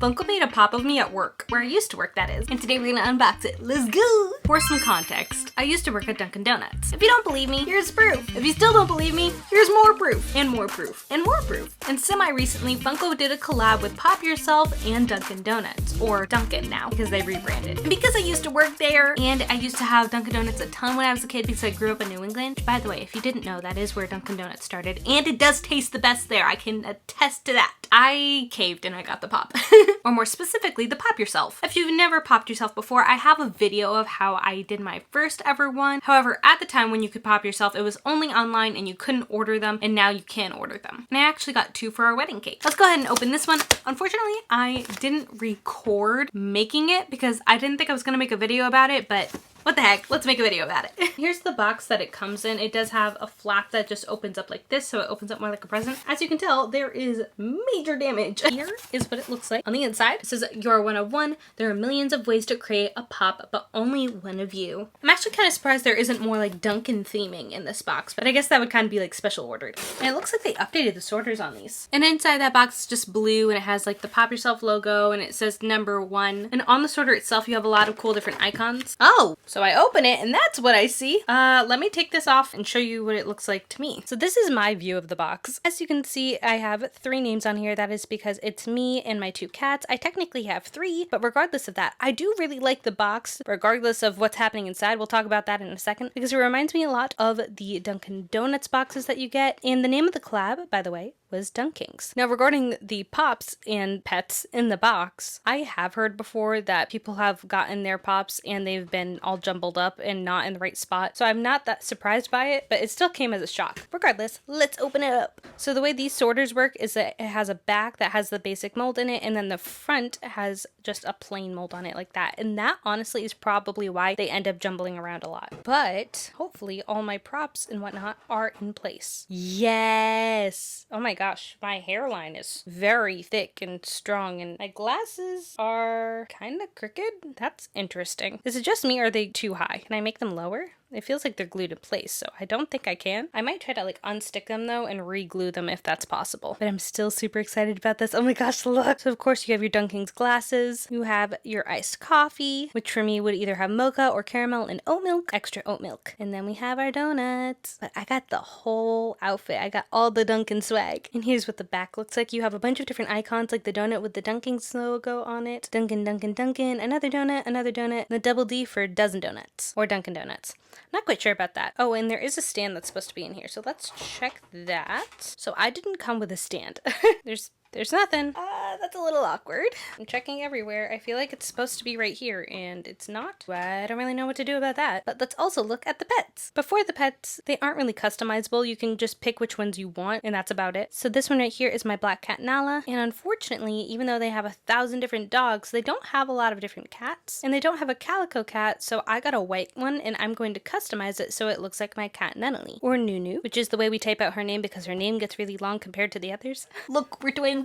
Funko made a pop of me at work, where I used to work that is, and today we're gonna unbox it. Let's go! For some context, I used to work at Dunkin' Donuts. If you don't believe me, here's proof. If you still don't believe me, here's more proof, and more proof, and more proof. And semi-recently, Funko did a collab with Pop Yourself and Dunkin' Donuts, or Dunkin' now, because they rebranded. And because I used to work there, and I used to have Dunkin' Donuts a ton when I was a kid because I grew up in New England. By the way, if you didn't know, that is where Dunkin' Donuts started, and it does taste the best there. I can attest to that. I caved and I got the pop. Or more specifically, the Pop Yourself. If you've never popped yourself before, I have a video of how I did my first ever one. However, at the time when you could pop yourself, it was only online and you couldn't order them, and now you can order them. And I actually got 2 for our wedding cake. Let's go ahead and open this one. Unfortunately, I didn't record making it because I didn't think I was gonna make a video about it, but what the heck, let's make a video about it. Here's the box that it comes in. It does have a flap that just opens up like this, so it opens up more like a present. As you can tell, there is major damage. Here is what it looks like on the inside. It says, "You're one of one. There are millions of ways to create a pop, but only one of you." I'm actually kind of surprised there isn't more like Dunkin' theming in this box, but I guess that would kind of be like special ordered. And it looks like they updated the sorters on these. And inside that box is just blue, and it has like the Pop Yourself logo, and it says #1. And on the sorter itself, you have a lot of cool different icons. Oh, so I open it and that's what I see. Let me take this off and show you what it looks like to me. So this is my view of the box. As you can see, I have 3 names on here. That is because it's me and my 2 cats. I technically have 3, but regardless of that, I do really like the box, regardless of what's happening inside. We'll talk about that in a second, because it reminds me a lot of the Dunkin' Donuts boxes that you get. And the name of the collab, by the way, was DunKINGs. Now, regarding the pops and pets in the box, I have heard before that people have gotten their pops and they've been all jumbled up and not in the right spot. So I'm not that surprised by it, but it still came as a shock. Regardless, let's open it up. So the way these sorters work is that it has a back that has the basic mold in it, and then the front has just a plain mold on it like that. And that honestly is probably why they end up jumbling around a lot. But hopefully all my props and whatnot are in place. Yes! Oh my gosh, my hairline is very thick and strong, and my glasses are kind of crooked. That's interesting. Is it just me, or are they too high? Can I make them lower? It feels like they're glued in place, so I don't think I can. I might try to like unstick them though and re-glue them if that's possible. But I'm still super excited about this. Oh my gosh, look! So of course you have your DunKINGs glasses. You have your iced coffee, which for me would either have mocha or caramel and oat milk, extra oat milk. And then we have our donuts. But I got the whole outfit. I got all the Dunkin' swag. And here's what the back looks like. You have a bunch of different icons, like the donut with the DunKINGs logo on it. Dunkin', Dunkin', Dunkin', another donut, and the double D for dozen donuts, or Dunkin' Donuts. Not quite sure about that. Oh, and there is a stand that's supposed to be in here, so let's check that. So I didn't come with a stand. There's nothing. That's a little awkward. I'm checking everywhere. I feel like it's supposed to be right here, and it's not. I don't really know what to do about that. But let's also look at the pets. Before the pets, they aren't really customizable. You can just pick which ones you want, and that's about it. So this one right here is my black cat Nala, and unfortunately, even though they have 1,000 different dogs, they don't have a lot of different cats, and they don't have a calico cat, so I got a white one, and I'm going to customize it so it looks like my cat Nunnally, or Nunu, which is the way we type out her name because her name gets really long compared to the others. Look, we're twins.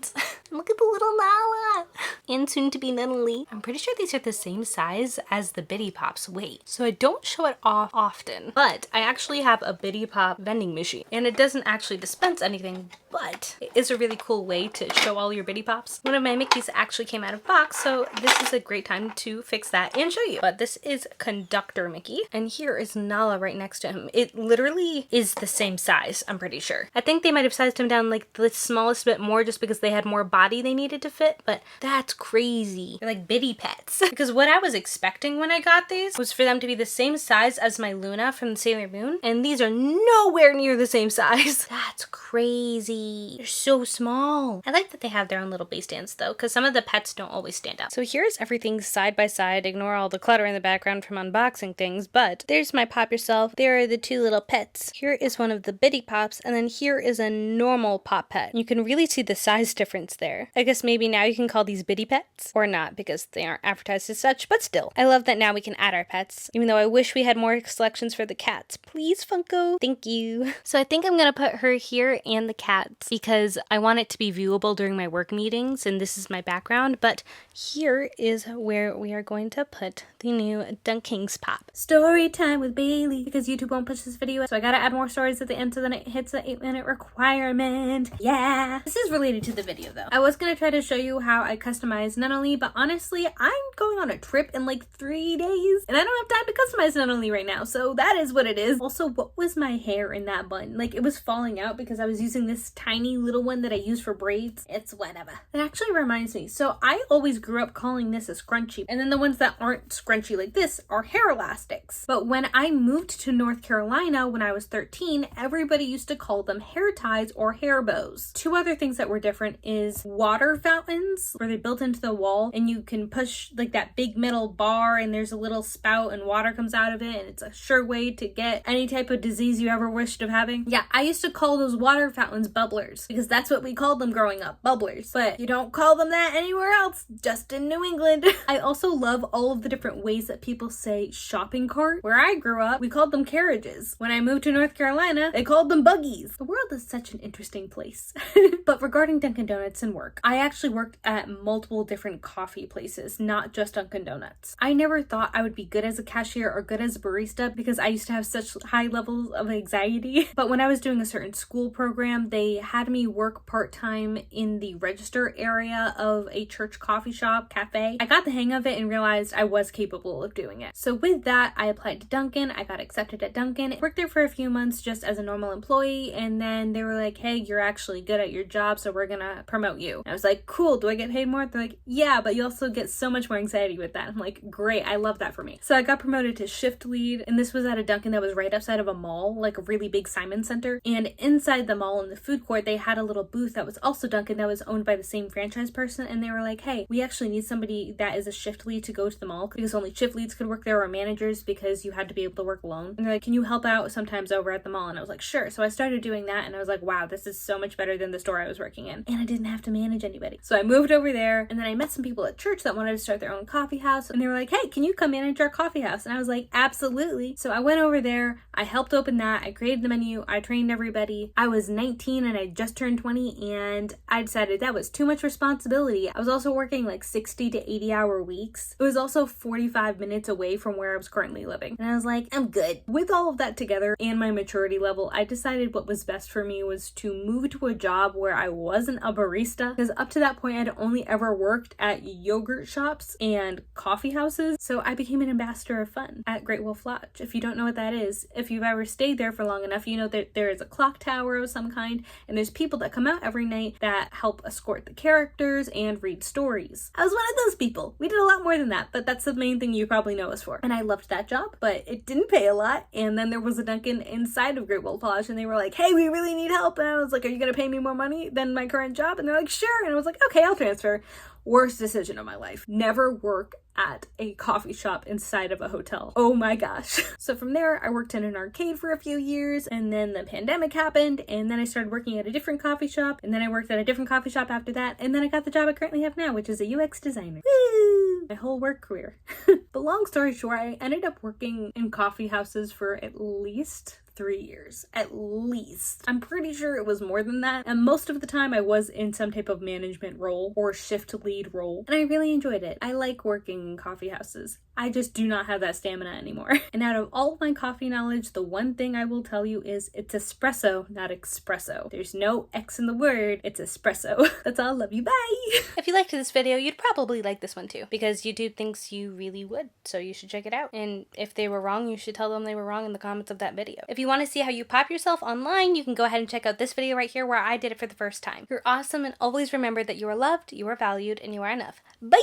Look at the little Nala. And soon to be Nunnally. I'm pretty sure these are the same size as the Bitty Pops. Wait, so I don't show it off often, but I actually have a Bitty Pop vending machine, and it doesn't actually dispense anything, but it is a really cool way to show all your Bitty Pops. One of my Mickeys actually came out of box, so this is a great time to fix that and show you. But this is Conductor Mickey, and here is Nala right next to him. It literally is the same size, I'm pretty sure. I think they might have sized him down like the smallest bit more just because they had more body they needed to fit, but that's crazy. They're like bitty pets. Because what I was expecting when I got these was for them to be the same size as my Luna from the Sailor Moon, and these are nowhere near the same size. That's crazy. They're so small. I like that they have their own little base stands though, because some of the pets don't always stand out. So here's everything side by side. Ignore all the clutter in the background from unboxing things, but there's my Pop Yourself. There are the 2 little pets. Here is one of the Bitty Pops, and then here is a normal pop pet. You can really see the size difference there. I guess maybe now you can call these bitty pets, or not because they aren't advertised as such, but still. I love that now we can add our pets, even though I wish we had more selections for the cats. Please, Funko. Thank you. So I think I'm gonna put her here and the cat Donuts because I want it to be viewable during my work meetings, and this is my background, but here is where we are going to put the new DunKIngs Pop. Story time with Bailey, because YouTube won't push this video, so I gotta add more stories at the end so then it hits the 8-minute requirement. Yeah! This is related to the video though. I was gonna try to show you how I customize Nunnally, but honestly, I'm going on a trip in like 3 days, and I don't have time to customize Nunnally right now, so that is what it is. Also, what was my hair in that bun? Like, it was falling out because I was using this tiny little one that I use for braids. It's whatever. That actually reminds me, so I always grew up calling this a scrunchie, and then the ones that aren't scrunchy like this are hair elastics. But when I moved to North Carolina when I was 13, everybody used to call them hair ties or hair bows. Two other things that were different is water fountains, where they built into the wall and you can push like that big metal bar and there's a little spout and water comes out of it, and it's a sure way to get any type of disease you ever wished of having. Yeah, I used to call those water fountains bubblers because that's what we called them growing up, bubblers. But you don't call them that anywhere else, just in New England. I also love all of the different ways that people say shopping cart. Where I grew up, we called them carriages. When I moved to North Carolina, they called them buggies. The world is such an interesting place. But regarding Dunkin' Donuts and work, I actually worked at multiple different coffee places, not just Dunkin' Donuts. I never thought I would be good as a cashier or good as a barista because I used to have such high levels of anxiety. But when I was doing a certain school program, they had me work part-time in the register area of a church coffee shop cafe. I got the hang of it and realized I was capable of doing it. So with that, I applied to Dunkin'. I got accepted at Dunkin'. Worked there for a few months just as a normal employee, and then they were like, hey, you're actually good at your job, so we're gonna promote you. And I was like, cool, do I get paid more? They're like, yeah, but you also get so much more anxiety with that. I'm like, great, I love that for me. So I got promoted to shift lead, and this was at a Dunkin' that was right outside of a mall, like a really big Simon Center. And inside the mall in the food court, they had a little booth that was also Dunkin' that was owned by the same franchise person, and they were like, hey, we actually need somebody that is a shift lead to go to the mall because only shift leads could work there or managers because you had to be able to work alone. And they're like, can you help out sometimes over at the mall? And I was like, sure. So I started doing that, and I was like, wow, this is so much better than the store I was working in. And I didn't have to manage anybody. So I moved over there, and then I met some people at church that wanted to start their own coffee house, and they were like, hey, can you come manage our coffee house? And I was like, absolutely. So I went over there, I helped open that, I created the menu, I trained everybody. I was 19 and I just turned 20, and I decided that was too much responsibility. I was also working like 60 to 80 hour weeks. It was also 45 minutes away from where I was currently living. And I was like, I'm good. With all of that together and my maturity level, I decided what was best for me was to move to a job where I wasn't a barista, because up to that point I'd only ever worked at yogurt shops and coffee houses. So I became an ambassador of fun at Great Wolf Lodge. If you don't know what that is, if you've ever stayed there for long enough, you know that there is a clock tower of some kind, and there's people that come out every night that help escort the characters and read stories. I was one of those people. We did a lot more than that, but that's the main thing you probably know us for. And I loved that job, but it didn't pay a lot. And then there was a Dunkin' inside of Great Wolf Lodge, and they were like, hey, we really need help. And I was like, are you gonna pay me more money than my current job? And they're like, sure. And I was like, okay, I'll transfer. Worst decision of my life. Never work at a coffee shop inside of a hotel. Oh my gosh. So from there, I worked in an arcade for a few years, and then the pandemic happened, and then I started working at a different coffee shop, and then I worked at a different coffee shop after that, and then I got the job I currently have now, which is a UX designer. Woo! My whole work career. But long story short, I ended up working in coffee houses for at least 3 years, at least. I'm pretty sure it was more than that, and most of the time I was in some type of management role or shift lead role, and I really enjoyed it. I like working in coffee houses. I just do not have that stamina anymore. And out of all of my coffee knowledge, the one thing I will tell you is it's espresso, not espresso. There's no X in the word, it's espresso. That's all, love you, bye! If you liked this video, you'd probably like this one too, because YouTube thinks you really would, so you should check it out. And if they were wrong, you should tell them they were wrong in the comments of that video. If you want to see how you pop yourself online, you can go ahead and check out this video right here where I did it for the first time. You're awesome, and always remember that you are loved, you are valued, and you are enough. Bye!